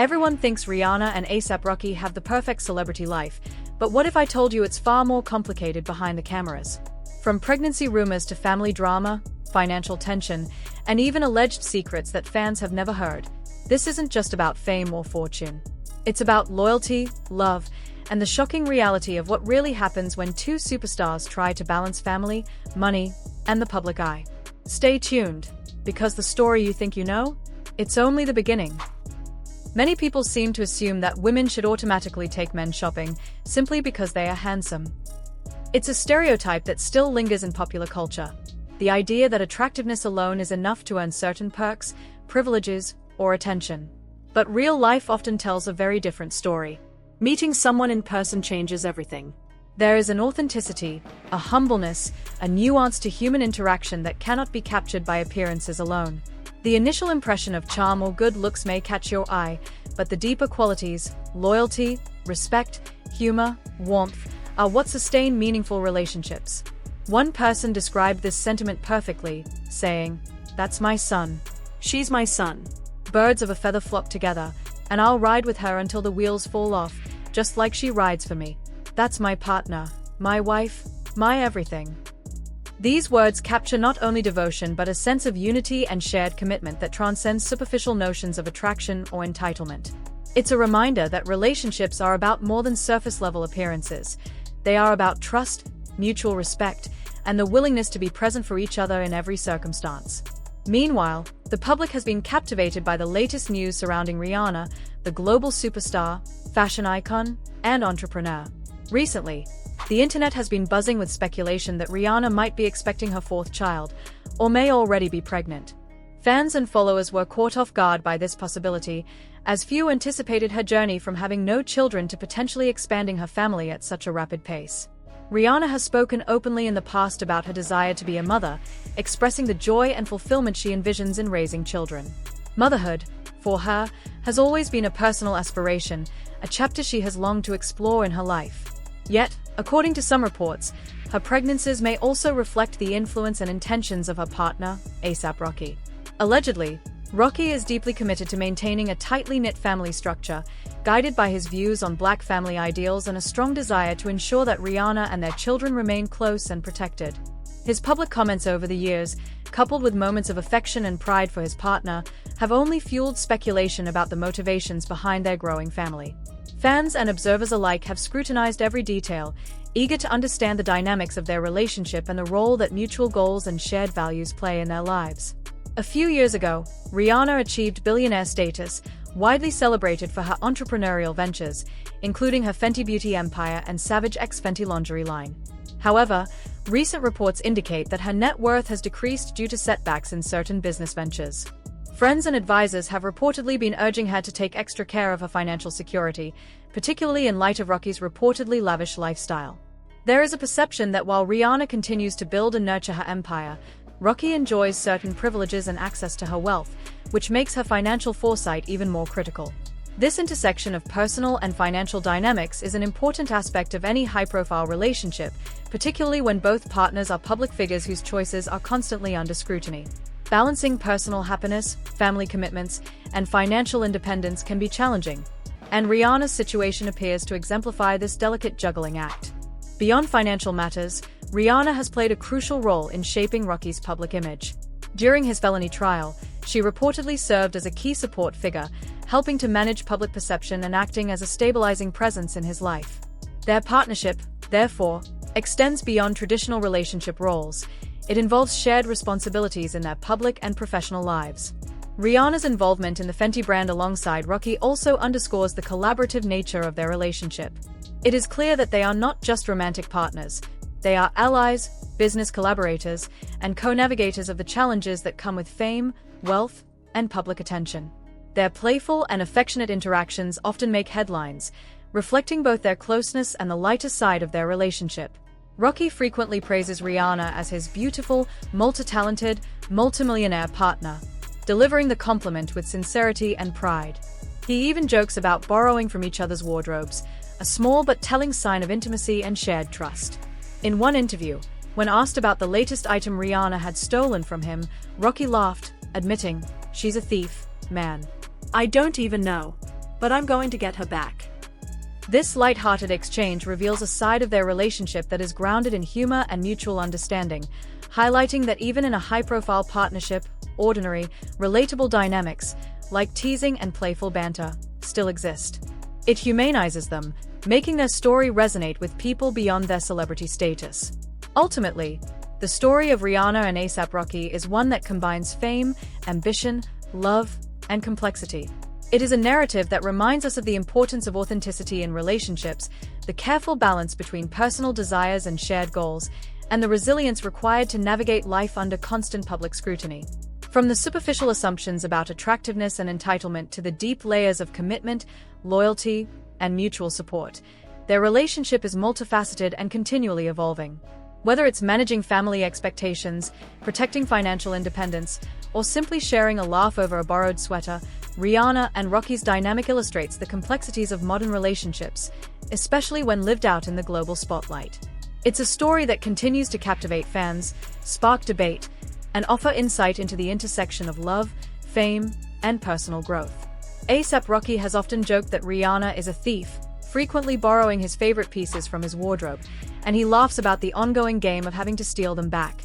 Everyone thinks Rihanna and A$AP Rocky have the perfect celebrity life, but what if I told you it's far more complicated behind the cameras? From pregnancy rumors to family drama, financial tension, and even alleged secrets that fans have never heard, this isn't just about fame or fortune. It's about loyalty, love, and the shocking reality of what really happens when two superstars try to balance family, money, and the public eye. Stay tuned, because the story you think you know, it's only the beginning. Many people seem to assume that women should automatically take men shopping simply because they are handsome. It's a stereotype that still lingers in popular culture. The idea that attractiveness alone is enough to earn certain perks, privileges, or attention. But real life often tells a very different story. Meeting someone in person changes everything. There is an authenticity, a humbleness, a nuance to human interaction that cannot be captured by appearances alone. The initial impression of charm or good looks may catch your eye, but the deeper qualities, loyalty, respect, humor, warmth, are what sustain meaningful relationships. One person described this sentiment perfectly, saying, "That's my son. She's my son. Birds of a feather flock together, and I'll ride with her until the wheels fall off, just like she rides for me. That's my partner, my wife, my everything." These words capture not only devotion but a sense of unity and shared commitment that transcends superficial notions of attraction or entitlement. It's a reminder that relationships are about more than surface-level appearances. They are about trust, mutual respect, and the willingness to be present for each other in every circumstance. Meanwhile, the public has been captivated by the latest news surrounding Rihanna, the global superstar, fashion icon, and entrepreneur. Recently, the internet has been buzzing with speculation that Rihanna might be expecting her fourth child, or may already be pregnant. Fans and followers were caught off guard by this possibility, as few anticipated her journey from having no children to potentially expanding her family at such a rapid pace. Rihanna has spoken openly in the past about her desire to be a mother, expressing the joy and fulfillment she envisions in raising children. Motherhood, for her, has always been a personal aspiration, a chapter she has longed to explore in her life. Yet, according to some reports, her pregnancies may also reflect the influence and intentions of her partner, A$AP Rocky. Allegedly, Rocky is deeply committed to maintaining a tightly knit family structure, guided by his views on Black family ideals and a strong desire to ensure that Rihanna and their children remain close and protected. His public comments over the years, coupled with moments of affection and pride for his partner, have only fueled speculation about the motivations behind their growing family. Fans and observers alike have scrutinized every detail, eager to understand the dynamics of their relationship and the role that mutual goals and shared values play in their lives. A few years ago, Rihanna achieved billionaire status, widely celebrated for her entrepreneurial ventures, including her Fenty Beauty empire and Savage X Fenty lingerie line. However, recent reports indicate that her net worth has decreased due to setbacks in certain business ventures. Friends and advisors have reportedly been urging her to take extra care of her financial security, particularly in light of Rocky's reportedly lavish lifestyle. There is a perception that while Rihanna continues to build and nurture her empire, Rocky enjoys certain privileges and access to her wealth, which makes her financial foresight even more critical. This intersection of personal and financial dynamics is an important aspect of any high-profile relationship, particularly when both partners are public figures whose choices are constantly under scrutiny. Balancing personal happiness, family commitments, and financial independence can be challenging, and Rihanna's situation appears to exemplify this delicate juggling act. Beyond financial matters, Rihanna has played a crucial role in shaping Rocky's public image. During his felony trial, she reportedly served as a key support figure, helping to manage public perception and acting as a stabilizing presence in his life. Their partnership, therefore, extends beyond traditional relationship roles. It involves shared responsibilities in their public and professional lives. Rihanna's involvement in the Fenty brand alongside Rocky also underscores the collaborative nature of their relationship. It is clear that they are not just romantic partners. They are allies, business collaborators, and co-navigators of the challenges that come with fame, wealth, and public attention. Their playful and affectionate interactions often make headlines, reflecting both their closeness and the lighter side of their relationship. Rocky frequently praises Rihanna as his beautiful, multi-talented, multimillionaire partner, delivering the compliment with sincerity and pride. He even jokes about borrowing from each other's wardrobes, a small but telling sign of intimacy and shared trust. In one interview, when asked about the latest item Rihanna had stolen from him, Rocky laughed, admitting, "She's a thief, man. I don't even know. but I'm going to get her back. This light-hearted exchange reveals a side of their relationship that is grounded in humor and mutual understanding, highlighting that even in a high-profile partnership, ordinary, relatable dynamics, like teasing and playful banter, still exist. It humanizes them, making their story resonate with people beyond their celebrity status. Ultimately, the story of Rihanna and A$AP Rocky is one that combines fame, ambition, love, and complexity. It is a narrative that reminds us of the importance of authenticity in relationships, the careful balance between personal desires and shared goals, and the resilience required to navigate life under constant public scrutiny. From the superficial assumptions about attractiveness and entitlement to the deep layers of commitment, loyalty, and mutual support, their relationship is multifaceted and continually evolving. Whether it's managing family expectations, protecting financial independence, or simply sharing a laugh over a borrowed sweater, Rihanna and Rocky's dynamic illustrates the complexities of modern relationships, especially when lived out in the global spotlight. It's a story that continues to captivate fans, spark debate, and offer insight into the intersection of love, fame, and personal growth. A$AP Rocky has often joked that Rihanna is a thief, frequently borrowing his favorite pieces from his wardrobe, and he laughs about the ongoing game of having to steal them back.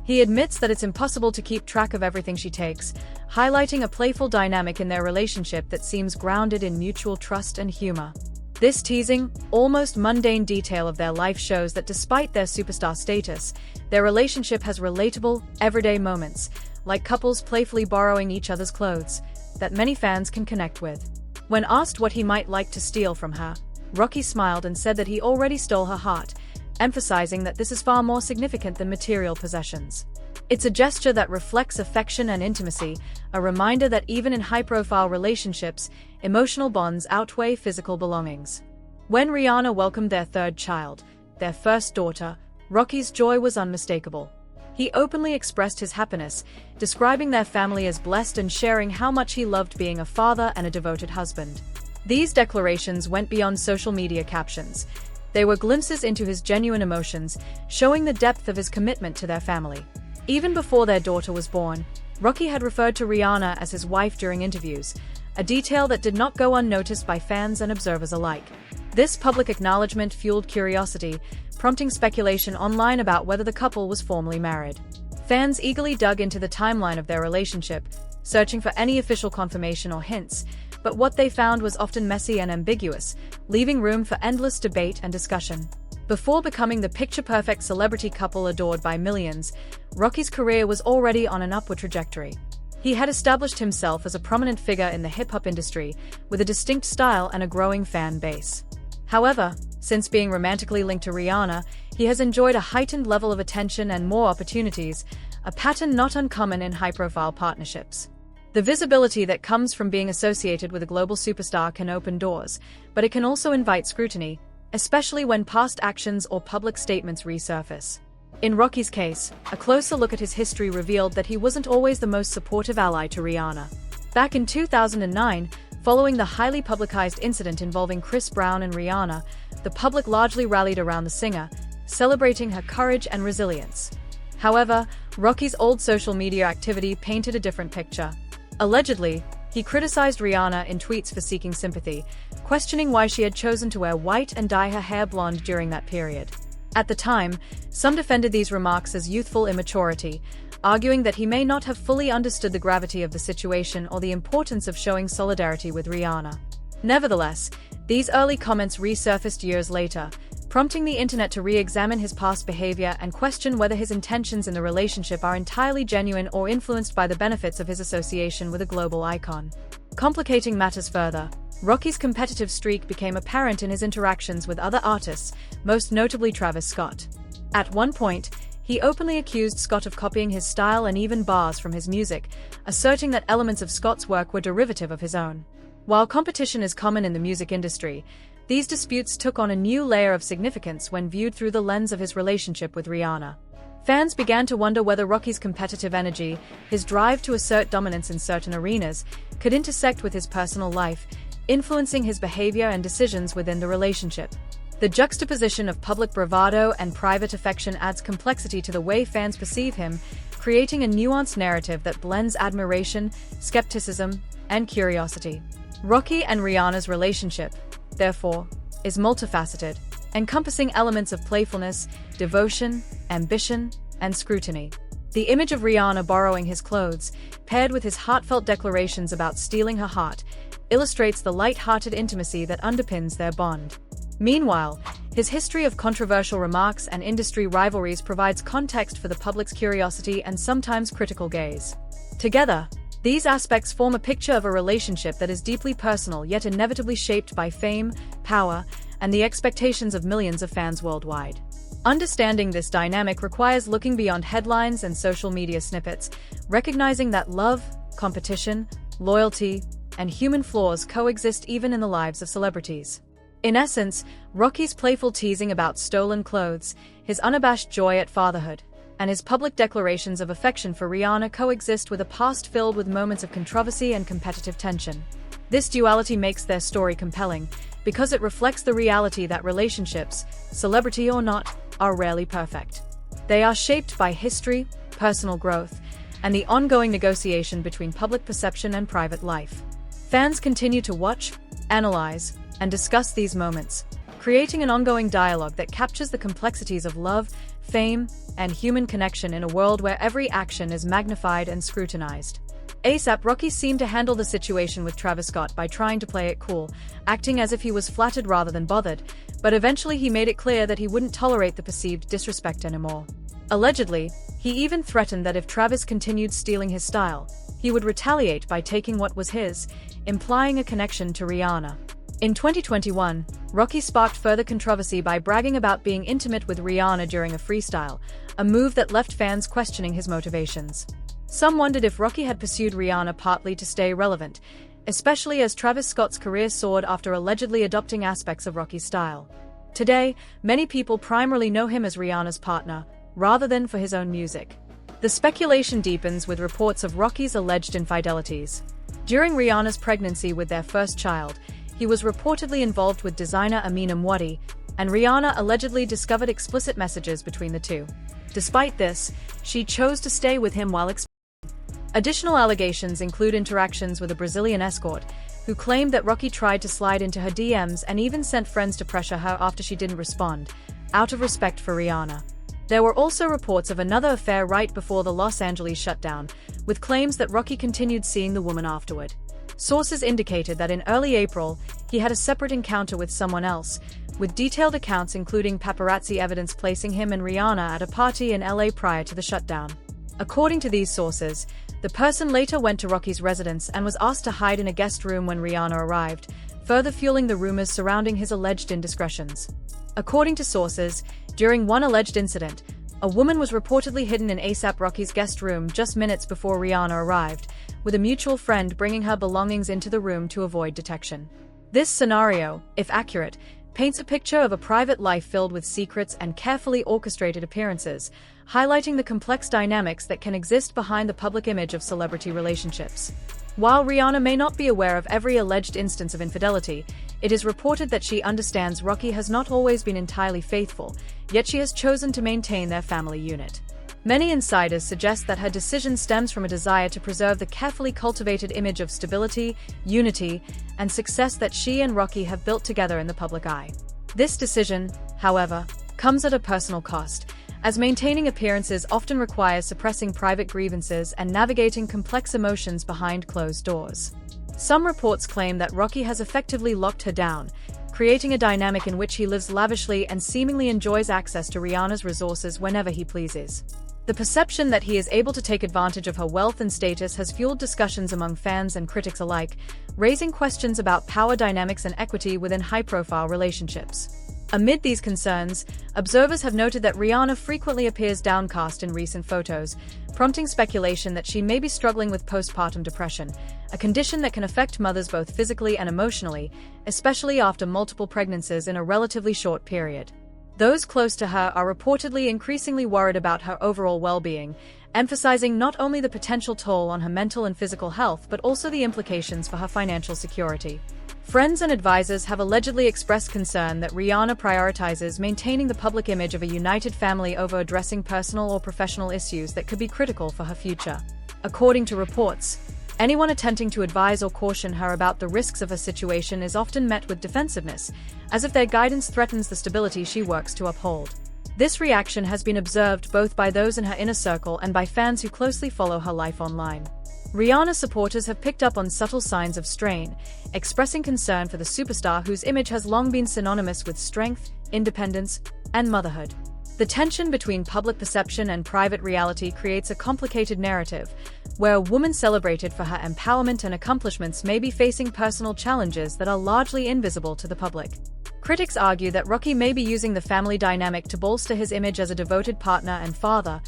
He admits that it's impossible to keep track of everything she takes, highlighting a playful dynamic in their relationship that seems grounded in mutual trust and humor. This teasing, almost mundane detail of their life shows that despite their superstar status, their relationship has relatable, everyday moments, like couples playfully borrowing each other's clothes, that many fans can connect with. When asked what he might like to steal from her, Rocky smiled and said that he already stole her heart, emphasizing that this is far more significant than material possessions. It's a gesture that reflects affection and intimacy, a reminder that even in high-profile relationships, emotional bonds outweigh physical belongings. When Rihanna welcomed their third child, their first daughter, Rocky's joy was unmistakable. He openly expressed his happiness, describing their family as blessed and sharing how much he loved being a father and a devoted husband. These declarations went beyond social media captions. They were glimpses into his genuine emotions, showing the depth of his commitment to their family. Even before their daughter was born, Rocky had referred to Rihanna as his wife during interviews, a detail that did not go unnoticed by fans and observers alike. This public acknowledgement fueled curiosity, prompting speculation online about whether the couple was formally married. Fans eagerly dug into the timeline of their relationship, searching for any official confirmation or hints, but what they found was often messy and ambiguous, leaving room for endless debate and discussion. Before becoming the picture-perfect celebrity couple adored by millions, Rocky's career was already on an upward trajectory. He had established himself as a prominent figure in the hip-hop industry, with a distinct style and a growing fan base. However, since being romantically linked to Rihanna, he has enjoyed a heightened level of attention and more opportunities, a pattern not uncommon in high-profile partnerships. The visibility that comes from being associated with a global superstar can open doors, but it can also invite scrutiny, especially when past actions or public statements resurface. In Rocky's case, a closer look at his history revealed that he wasn't always the most supportive ally to Rihanna. Back in 2009, following the highly publicized incident involving Chris Brown and Rihanna, the public largely rallied around the singer, celebrating her courage and resilience. However, Rocky's old social media activity painted a different picture. Allegedly, he criticized Rihanna in tweets for seeking sympathy, questioning why she had chosen to wear white and dye her hair blonde during that period. At the time, some defended these remarks as youthful immaturity, arguing that he may not have fully understood the gravity of the situation or the importance of showing solidarity with Rihanna. Nevertheless, these early comments resurfaced years later, prompting the internet to re-examine his past behavior and question whether his intentions in the relationship are entirely genuine or influenced by the benefits of his association with a global icon. Complicating matters further, Rocky's competitive streak became apparent in his interactions with other artists, most notably Travis Scott. At one point, he openly accused Scott of copying his style and even bars from his music, asserting that elements of Scott's work were derivative of his own. While competition is common in the music industry, these disputes took on a new layer of significance when viewed through the lens of his relationship with Rihanna. Fans began to wonder whether Rocky's competitive energy, his drive to assert dominance in certain arenas, could intersect with his personal life, influencing his behavior and decisions within the relationship. The juxtaposition of public bravado and private affection adds complexity to the way fans perceive him, creating a nuanced narrative that blends admiration, skepticism, and curiosity. Rocky and Rihanna's relationship, therefore, is multifaceted, encompassing elements of playfulness, devotion, ambition, and scrutiny. The image of Rihanna borrowing his clothes, paired with his heartfelt declarations about stealing her heart, illustrates the light-hearted intimacy that underpins their bond. Meanwhile, his history of controversial remarks and industry rivalries provides context for the public's curiosity and sometimes critical gaze. Together, these aspects form a picture of a relationship that is deeply personal yet inevitably shaped by fame, power, and the expectations of millions of fans worldwide. Understanding this dynamic requires looking beyond headlines and social media snippets, recognizing that love, competition, loyalty, and human flaws coexist even in the lives of celebrities. In essence, Rocky's playful teasing about stolen clothes, his unabashed joy at fatherhood, and his public declarations of affection for Rihanna coexist with a past filled with moments of controversy and competitive tension. This duality makes their story compelling, because it reflects the reality that relationships, celebrity or not, are rarely perfect. They are shaped by history, personal growth, and the ongoing negotiation between public perception and private life. Fans continue to watch, analyze, and discuss these moments, creating an ongoing dialogue that captures the complexities of love, fame, and human connection in a world where every action is magnified and scrutinized. ASAP Rocky seemed to handle the situation with Travis Scott by trying to play it cool, acting as if he was flattered rather than bothered, but eventually he made it clear that he wouldn't tolerate the perceived disrespect anymore. Allegedly, he even threatened that if Travis continued stealing his style, he would retaliate by taking what was his, implying a connection to Rihanna. In 2021, Rocky sparked further controversy by bragging about being intimate with Rihanna during a freestyle, a move that left fans questioning his motivations. Some wondered if Rocky had pursued Rihanna partly to stay relevant, especially as Travis Scott's career soared after allegedly adopting aspects of Rocky's style. Today, many people primarily know him as Rihanna's partner, rather than for his own music. The speculation deepens with reports of Rocky's alleged infidelities. During Rihanna's pregnancy with their first child, he was reportedly involved with designer Amina Mwati, and Rihanna allegedly discovered explicit messages between the two. Despite this, she chose to stay with him while Additional allegations include interactions with a Brazilian escort, who claimed that Rocky tried to slide into her DMs and even sent friends to pressure her after she didn't respond, out of respect for Rihanna. There were also reports of another affair right before the Los Angeles shutdown, with claims that Rocky continued seeing the woman afterward. Sources indicated that in early April, he had a separate encounter with someone else, with detailed accounts including paparazzi evidence placing him and Rihanna at a party in LA prior to the shutdown. According to these sources, the person later went to Rocky's residence and was asked to hide in a guest room when Rihanna arrived, further fueling the rumors surrounding his alleged indiscretions. According to sources, during one alleged incident, a woman was reportedly hidden in ASAP Rocky's guest room just minutes before Rihanna arrived, with a mutual friend bringing her belongings into the room to avoid detection. This scenario, if accurate, paints a picture of a private life filled with secrets and carefully orchestrated appearances, highlighting the complex dynamics that can exist behind the public image of celebrity relationships. While Rihanna may not be aware of every alleged instance of infidelity, it is reported that she understands Rocky has not always been entirely faithful, yet she has chosen to maintain their family unit. Many insiders suggest that her decision stems from a desire to preserve the carefully cultivated image of stability, unity, and success that she and Rocky have built together in the public eye. This decision, however, comes at a personal cost, as maintaining appearances often requires suppressing private grievances and navigating complex emotions behind closed doors. Some reports claim that Rocky has effectively locked her down, creating a dynamic in which he lives lavishly and seemingly enjoys access to Rihanna's resources whenever he pleases. The perception that he is able to take advantage of her wealth and status has fueled discussions among fans and critics alike, raising questions about power dynamics and equity within high-profile relationships. Amid these concerns, observers have noted that Rihanna frequently appears downcast in recent photos, prompting speculation that she may be struggling with postpartum depression, a condition that can affect mothers both physically and emotionally, especially after multiple pregnancies in a relatively short period. Those close to her are reportedly increasingly worried about her overall well-being, emphasizing not only the potential toll on her mental and physical health but also the implications for her financial security. Friends and advisors have allegedly expressed concern that Rihanna prioritizes maintaining the public image of a united family over addressing personal or professional issues that could be critical for her future. According to reports, Anyone attempting to advise or caution her about the risks of her situation is often met with defensiveness, as if their guidance threatens the stability she works to uphold. This reaction has been observed both by those in her inner circle and by fans who closely follow her life online. Rihanna supporters have picked up on subtle signs of strain, expressing concern for the superstar whose image has long been synonymous with strength, independence, and motherhood. The tension between public perception and private reality creates a complicated narrative, where a woman celebrated for her empowerment and accomplishments may be facing personal challenges that are largely invisible to the public. Critics argue that Rocky may be using the family dynamic to bolster his image as a devoted partner and father,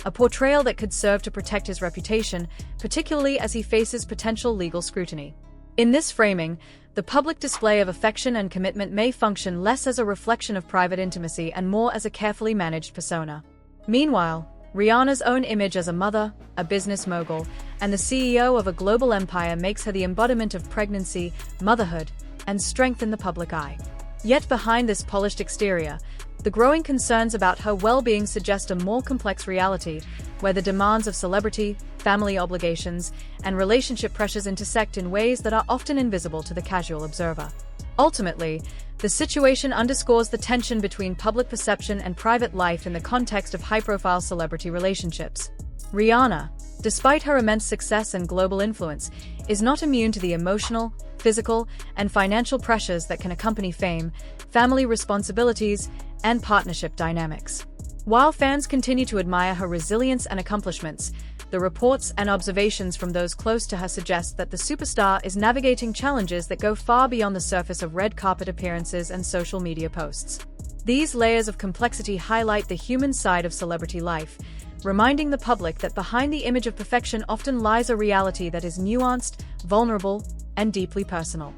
a portrayal that could serve to protect his reputation, particularly as he faces potential legal scrutiny. In this framing, the public display of affection and commitment may function less as a reflection of private intimacy and more as a carefully managed persona. Meanwhile, Rihanna's own image as a mother, a business mogul, and the CEO of a global empire makes her the embodiment of pregnancy, motherhood, and strength in the public eye. Yet behind this polished exterior, the growing concerns about her well-being suggest a more complex reality, where the demands of celebrity, family obligations, and relationship pressures intersect in ways that are often invisible to the casual observer. Ultimately, the situation underscores the tension between public perception and private life in the context of high-profile celebrity relationships. Rihanna, despite her immense success and global influence, is not immune to the emotional, physical, and financial pressures that can accompany fame, family responsibilities, and partnership dynamics. While fans continue to admire her resilience and accomplishments, the reports and observations from those close to her suggest that the superstar is navigating challenges that go far beyond the surface of red carpet appearances and social media posts. These layers of complexity highlight the human side of celebrity life, reminding the public that behind the image of perfection often lies a reality that is nuanced, vulnerable, and deeply personal.